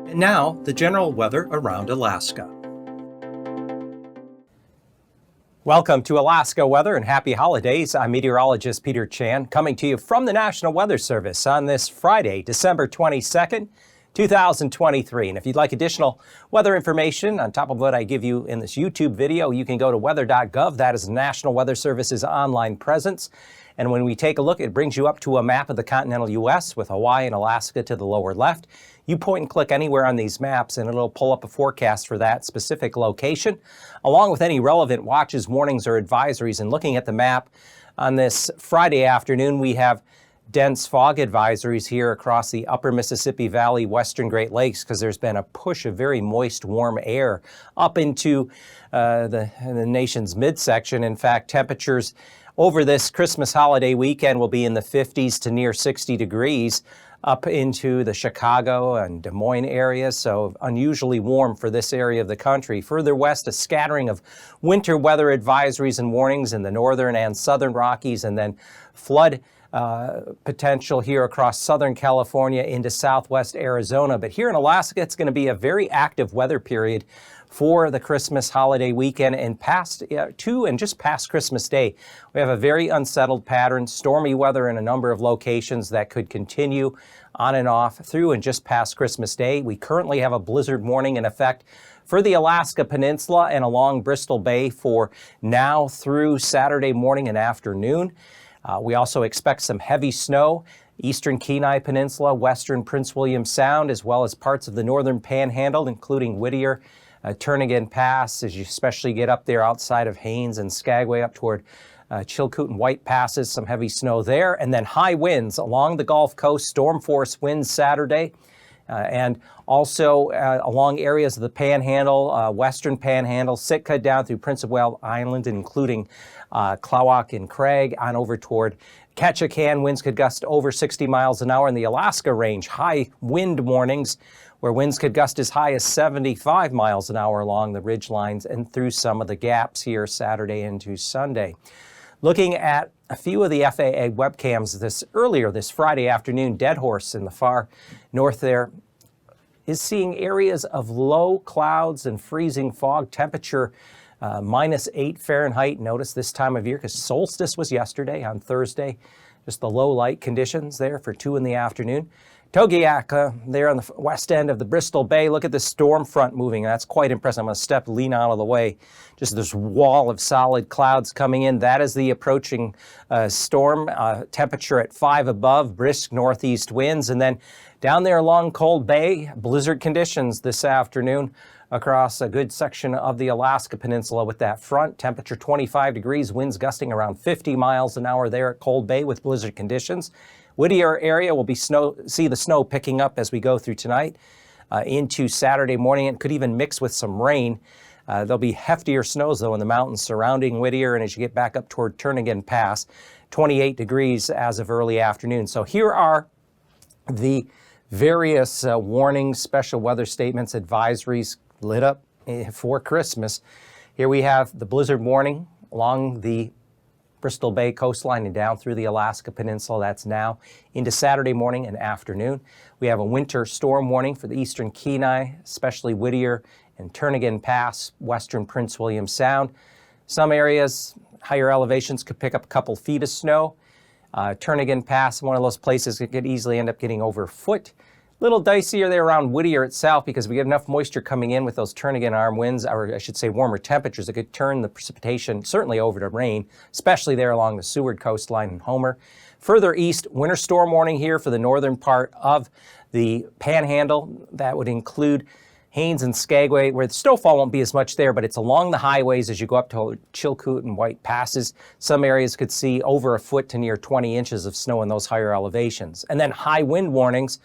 And now, the general weather around Alaska. Welcome to Alaska Weather and happy holidays. I'm meteorologist Peter Chan, coming to you from the National Weather Service on this Friday, December 22nd, 2023. And if you'd like additional weather information on top of what I give you in this YouTube video, you can go to weather.gov. That is the National Weather Service's online presence. And when we take a look, it brings you up to a map of the continental U.S. with Hawaii and Alaska to the lower left. You point and click anywhere on these maps and it'll pull up a forecast for that specific location, along with any relevant watches, warnings, or advisories. And looking at the map on this Friday afternoon, we have dense fog advisories here across the upper Mississippi Valley, western Great Lakes, because there's been a push of very moist, warm air up into the nation's midsection. In fact, temperatures over this Christmas holiday weekend will be in the 50s to near 60 degrees up into the Chicago and Des Moines areas, so unusually warm for this area of the country. Further west, a scattering of winter weather advisories and warnings in the northern and southern Rockies, and then flood potential here across Southern California into southwest Arizona. But here in Alaska, it's going to be a very active weather period for the Christmas holiday weekend and past to and just past Christmas Day. We have a very unsettled pattern, stormy weather in a number of locations that could continue on and off through and just past Christmas Day. We currently have a blizzard warning in effect for the Alaska Peninsula and along Bristol Bay for now through Saturday morning and afternoon. We also expect some heavy snow, eastern Kenai Peninsula, western Prince William Sound, as well as parts of the northern Panhandle, including Whittier, Turnagain Pass, as you especially get up there outside of Haines and Skagway up toward Chilkoot and White Passes, some heavy snow there. And then high winds along the Gulf Coast, storm force winds Saturday. And also along areas of the Panhandle, western Panhandle, Sitka down through Prince of Wales Island, including Klawak and Craig, on over toward Ketchikan. Winds could gust over 60 miles an hour in the Alaska Range. High wind warnings where winds could gust as high as 75 miles an hour along the ridge lines and through some of the gaps here Saturday into Sunday. Looking at a few of the FAA webcams earlier this Friday afternoon, Deadhorse in the far north there is seeing areas of low clouds and freezing fog, temperature -8 Fahrenheit. Notice this time of year because solstice was yesterday on Thursday. Just the low light conditions there for 2 in the afternoon. Togiak there on the west end of the Bristol Bay. Look at the storm front moving. That's quite impressive. I'm going to lean out of the way. Just this wall of solid clouds coming in. That is the approaching storm. Temperature at 5 above, brisk northeast winds. And then down there along Cold Bay, blizzard conditions this afternoon across a good section of the Alaska Peninsula with that front. Temperature 25 degrees, winds gusting around 50 miles an hour there at Cold Bay with blizzard conditions. Whittier area will see the snow picking up as we go through tonight into Saturday morning. It could even mix with some rain. There'll be heftier snows, though, in the mountains surrounding Whittier, and as you get back up toward Turnagain Pass, 28 degrees as of early afternoon. So here are the various warnings, special weather statements, advisories lit up for Christmas. Here we have the blizzard warning along the Bristol Bay coastline and down through the Alaska Peninsula. That's now into Saturday morning and afternoon. We have a winter storm warning for the eastern Kenai, especially Whittier and Turnagain Pass, western Prince William Sound. Some areas, higher elevations, could pick up a couple feet of snow. Turnagain Pass, one of those places that could easily end up getting over a foot. Little dicier there around Whittier itself because we get enough moisture coming in with those Turnagain arm winds, or I should say warmer temperatures, that could turn the precipitation certainly over to rain, especially there along the Seward coastline and Homer. Further east, winter storm warning here for the northern part of the Panhandle. That would include Haines and Skagway, where the snowfall won't be as much there, but it's along the highways as you go up to Chilkoot and White Passes. Some areas could see over a foot to near 20 inches of snow in those higher elevations. And then high wind warnings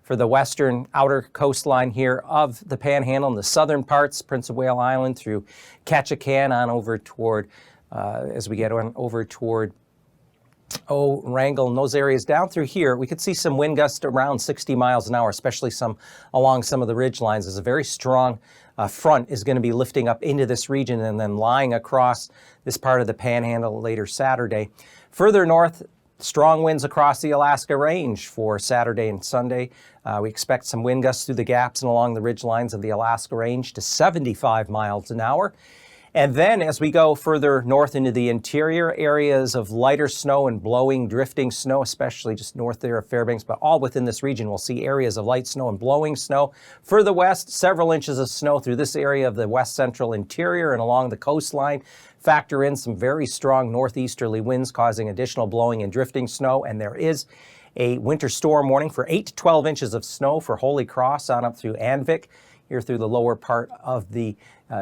for the western outer coastline here of the Panhandle and the southern parts, Prince of Wales Island through Ketchikan on over toward, as we get on over toward Wrangell and those areas down through here, we could see some wind gusts around 60 miles an hour, especially some along some of the ridge lines. As a very strong front is going to be lifting up into this region and then lying across this part of the Panhandle later Saturday. Further north, strong winds across the Alaska Range for Saturday and Sunday. We expect some wind gusts through the gaps and along the ridge lines of the Alaska Range to 75 miles an hour. And then as we go further north into the interior, areas of lighter snow and blowing, drifting snow, especially just north there of Fairbanks, but all within this region, we'll see areas of light snow and blowing snow. Further west, several inches of snow through this area of the west central interior and along the coastline. Factor in some very strong northeasterly winds causing additional blowing and drifting snow, and there is a winter storm warning for 8 to 12 inches of snow for Holy Cross on up through Anvik, here through the lower part of the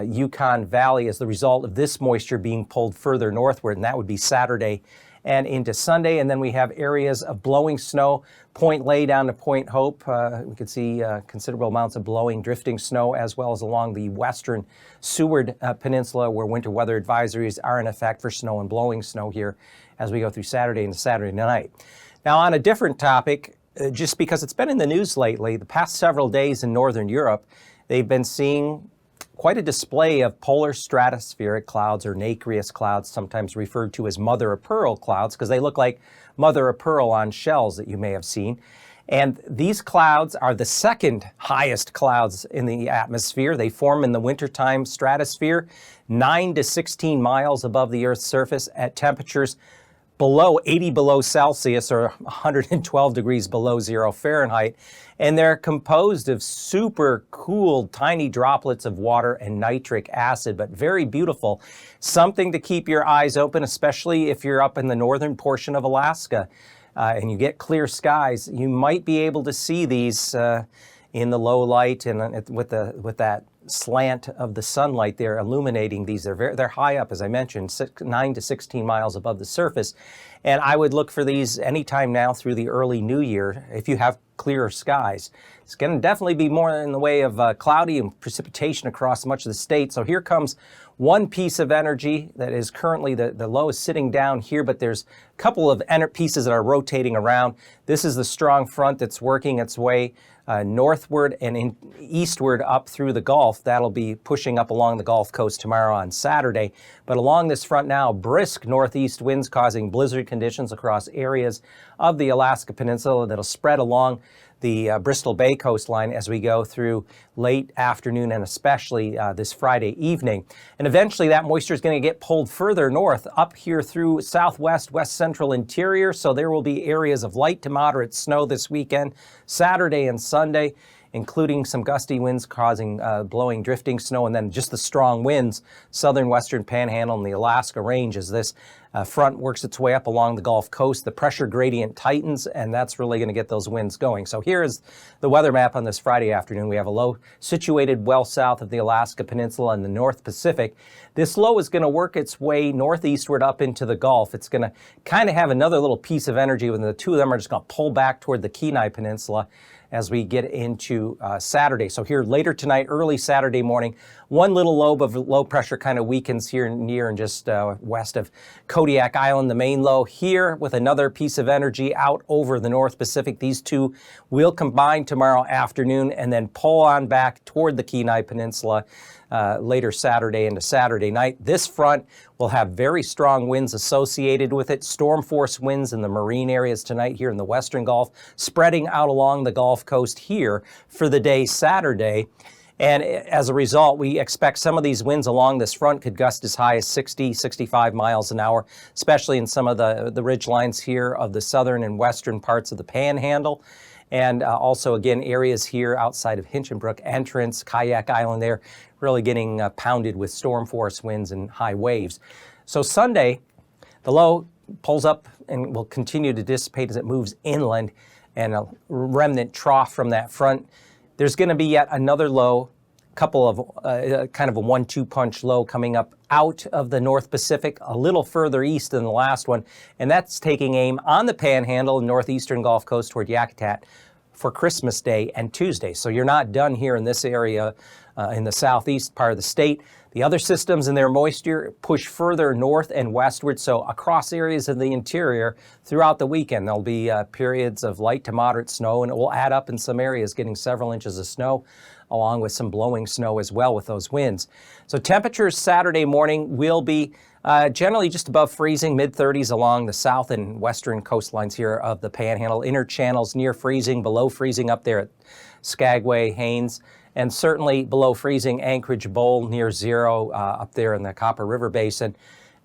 Yukon Valley as the result of this moisture being pulled further northward, and that would be Saturday and into Sunday. And then we have areas of blowing snow, Point Lay down to Point Hope. We could see considerable amounts of blowing, drifting snow, as well as along the western Seward Peninsula, where winter weather advisories are in effect for snow and blowing snow here as we go through Saturday into Saturday night. Now, on a different topic, just because it's been in the news lately, the past several days in northern Europe, they've been seeing quite a display of polar stratospheric clouds, or nacreous clouds, sometimes referred to as mother-of-pearl clouds, because they look like mother-of-pearl on shells that you may have seen. And these clouds are the second highest clouds in the atmosphere. They form in the wintertime stratosphere, 9 to 16 miles above the Earth's surface at temperatures below 80 below Celsius, or 112 degrees below 0 Fahrenheit. And they're composed of super cool tiny droplets of water and nitric acid, but very beautiful. Something to keep your eyes open, especially if you're up in the northern portion of Alaska and you get clear skies. You might be able to see these in the low light and with that slant of the sunlight there illuminating these. They're high up, as I mentioned, 9 to 16 miles above the surface. And I would look for these anytime now through the early new year if you have clearer skies. It's going to definitely be more in the way of cloudy and precipitation across much of the state. So here comes one piece of energy that is currently, the low is sitting down here, but there's a couple of pieces that are rotating around. This is the strong front that's working its way northward and eastward up through the Gulf. That'll be pushing up along the Gulf Coast tomorrow on Saturday. But along this front now, brisk northeast winds causing blizzard conditions across areas of the Alaska Peninsula that'll spread along the Bristol Bay coastline as we go through late afternoon and especially this Friday evening. And eventually that moisture is going to get pulled further north up here through southwest, west central interior. So there will be areas of light to moderate snow this weekend, Saturday and Sunday, including some gusty winds causing blowing, drifting snow, and then just the strong winds, southern western panhandle and the Alaska Range as this front works its way up along the Gulf Coast. The pressure gradient tightens, and that's really going to get those winds going. So here is the weather map on this Friday afternoon. We have a low situated well south of the Alaska Peninsula in the North Pacific. This low is going to work its way northeastward up into the Gulf. It's going to kind of have another little piece of energy, when the two of them are just going to pull back toward the Kenai Peninsula as we get into Saturday. So here later tonight, early Saturday morning, one little lobe of low pressure kind of weakens here near and just west of Kodiak Island, the main low here with another piece of energy out over the North Pacific. These two will combine tomorrow afternoon and then pull on back toward the Kenai Peninsula later Saturday into Saturday night. This front will have very strong winds associated with it. Storm force winds in the marine areas tonight here in the western Gulf, spreading out along the Gulf Coast here for the day Saturday. And as a result, we expect some of these winds along this front could gust as high as 60, 65 miles an hour, especially in some of the ridge lines here of the southern and western parts of the Panhandle. And also, again, areas here outside of Hinchinbrook Entrance, Kayak Island there, really getting pounded with storm force winds and high waves. So Sunday, the low pulls up and will continue to dissipate as it moves inland, and a remnant trough from that front. There's going to be yet another low, couple of kind of a 1-2 punch low coming up out of the North Pacific, a little further east than the last one, and that's taking aim on the Panhandle and northeastern Gulf Coast toward Yakutat for Christmas Day and Tuesday. So you're not done here in this area in the southeast part of the state. The other systems and their moisture push further north and westward, so across areas of the interior throughout the weekend, there'll be periods of light to moderate snow, and it will add up in some areas, getting several inches of snow, along with some blowing snow as well with those winds. So temperatures Saturday morning will be generally just above freezing, mid-30s along the south and western coastlines here of the Panhandle. Inner channels near freezing, below freezing up there at Skagway, Haines, and certainly below freezing Anchorage Bowl near zero up there in the Copper River Basin.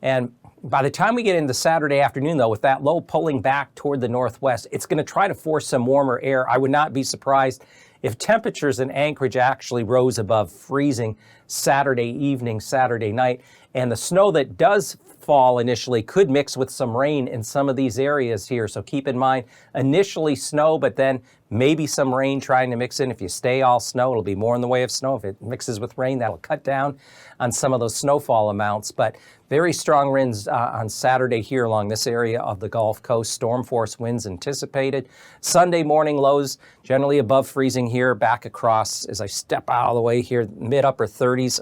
And by the time we get into Saturday afternoon, though, with that low pulling back toward the northwest, it's going to try to force some warmer air. I would not be surprised if temperatures in Anchorage actually rose above freezing Saturday evening, Saturday night. And the snow that does fall initially could mix with some rain in some of these areas here. So keep in mind, initially snow, but then maybe some rain trying to mix in. If you stay all snow, it'll be more in the way of snow. If it mixes with rain, that'll cut down on some of those snowfall amounts. But very strong winds on Saturday here along this area of the Gulf Coast. Storm force winds anticipated. Sunday morning lows generally above freezing here, back across as I step out of the way here, mid-upper 30s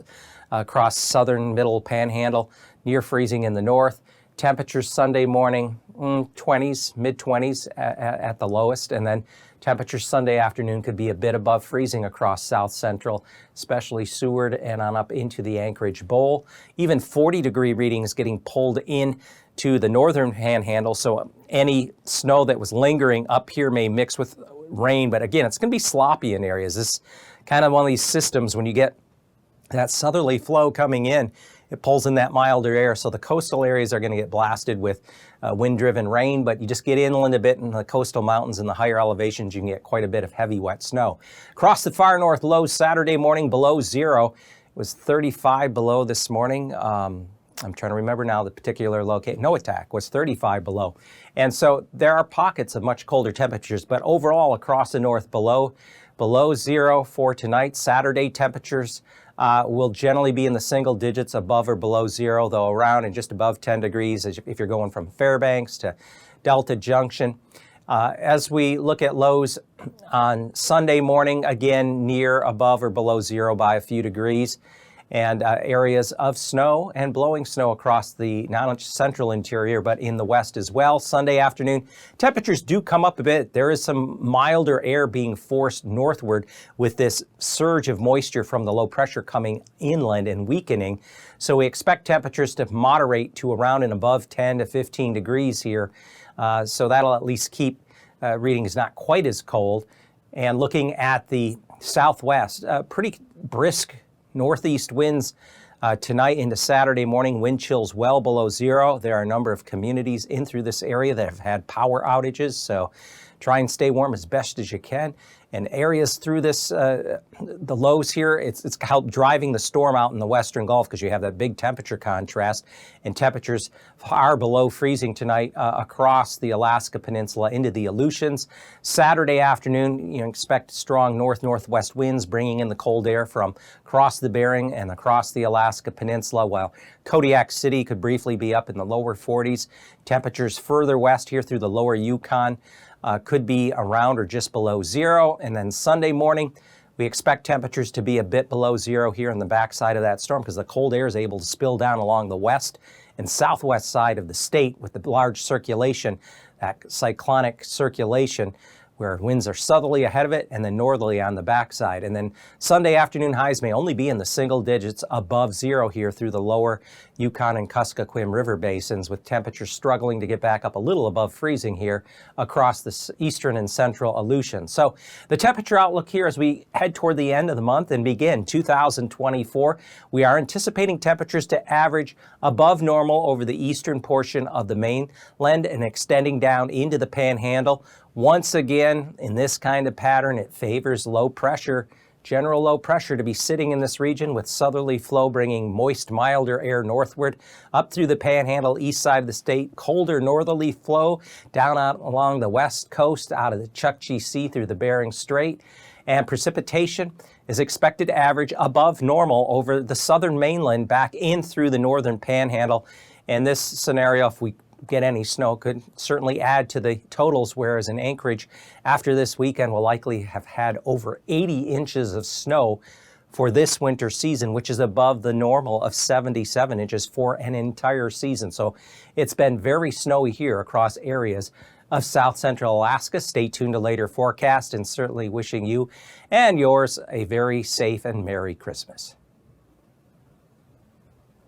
across southern middle Panhandle, near freezing in the north. Temperatures Sunday morning, 20s, mid-20s at the lowest, and then temperatures Sunday afternoon could be a bit above freezing across south central, especially Seward and on up into the Anchorage Bowl. Even 40-degree readings getting pulled in to the northern Panhandle, so any snow that was lingering up here may mix with rain, but again, it's going to be sloppy in areas. This is kind of one of these systems when you get that southerly flow coming in, it pulls in that milder air, so the coastal areas are going to get blasted with wind-driven rain, but you just get inland a bit in the coastal mountains and the higher elevations, you can get quite a bit of heavy, wet snow. Across the far north, lows Saturday morning below zero. It was 35 below this morning. I'm trying to remember now the particular location. NOAA was 35 below. And so there are pockets of much colder temperatures, but overall across the north below zero for tonight. Saturday temperatures will generally be in the single digits, above or below zero, though around and just above 10 degrees if you're going from Fairbanks to Delta Junction. As we look at lows on Sunday morning, again near, above, or below zero by a few degrees, and areas of snow and blowing snow across the not only central interior, but in the west as well. Sunday afternoon, temperatures do come up a bit. There is some milder air being forced northward with this surge of moisture from the low pressure coming inland and weakening. So we expect temperatures to moderate to around and above 10 to 15 degrees here. So that'll at least keep readings not quite as cold. And looking at the southwest, pretty brisk northeast winds tonight into Saturday morning, wind chills well below zero. There are a number of communities in through this area that have had power outages, so try and stay warm as best as you can. And areas through this, the lows here, it's helped driving the storm out in the western Gulf because you have that big temperature contrast, and temperatures far below freezing tonight across the Alaska Peninsula into the Aleutians. Saturday afternoon, you expect strong north-northwest winds bringing in the cold air from across the Bering and across the Alaska Peninsula, while Kodiak City could briefly be up in the lower 40s. Temperatures further west here through the lower Yukon could be around or just below zero. And then Sunday morning, we expect temperatures to be a bit below zero here on the backside of that storm because the cold air is able to spill down along the west and southwest side of the state with the large circulation, that cyclonic circulation, where winds are southerly ahead of it and then northerly on the backside. And then Sunday afternoon highs may only be in the single digits above zero here through the lower Yukon and Kuskokwim River basins, with temperatures struggling to get back up a little above freezing here across the eastern and central Aleutians. So the temperature outlook here as we head toward the end of the month and begin 2024, we are anticipating temperatures to average above normal over the eastern portion of the mainland and extending down into the Panhandle. Once again, in this kind of pattern, it favors low pressure, general low pressure to be sitting in this region, with southerly flow bringing moist, milder air northward up through the Panhandle, east side of the state. Colder northerly flow down out along the west coast out of the Chukchi Sea through the Bering Strait. And precipitation is expected to average above normal over the southern mainland back in through the northern Panhandle. And this scenario, if we get any snow, could certainly add to the totals, whereas in Anchorage, after this weekend, we'll likely have had over 80 inches of snow for this winter season, which is above the normal of 77 inches for an entire season. So it's been very snowy here across areas of south central Alaska. Stay tuned to later forecast, and certainly wishing you and yours a very safe and Merry Christmas.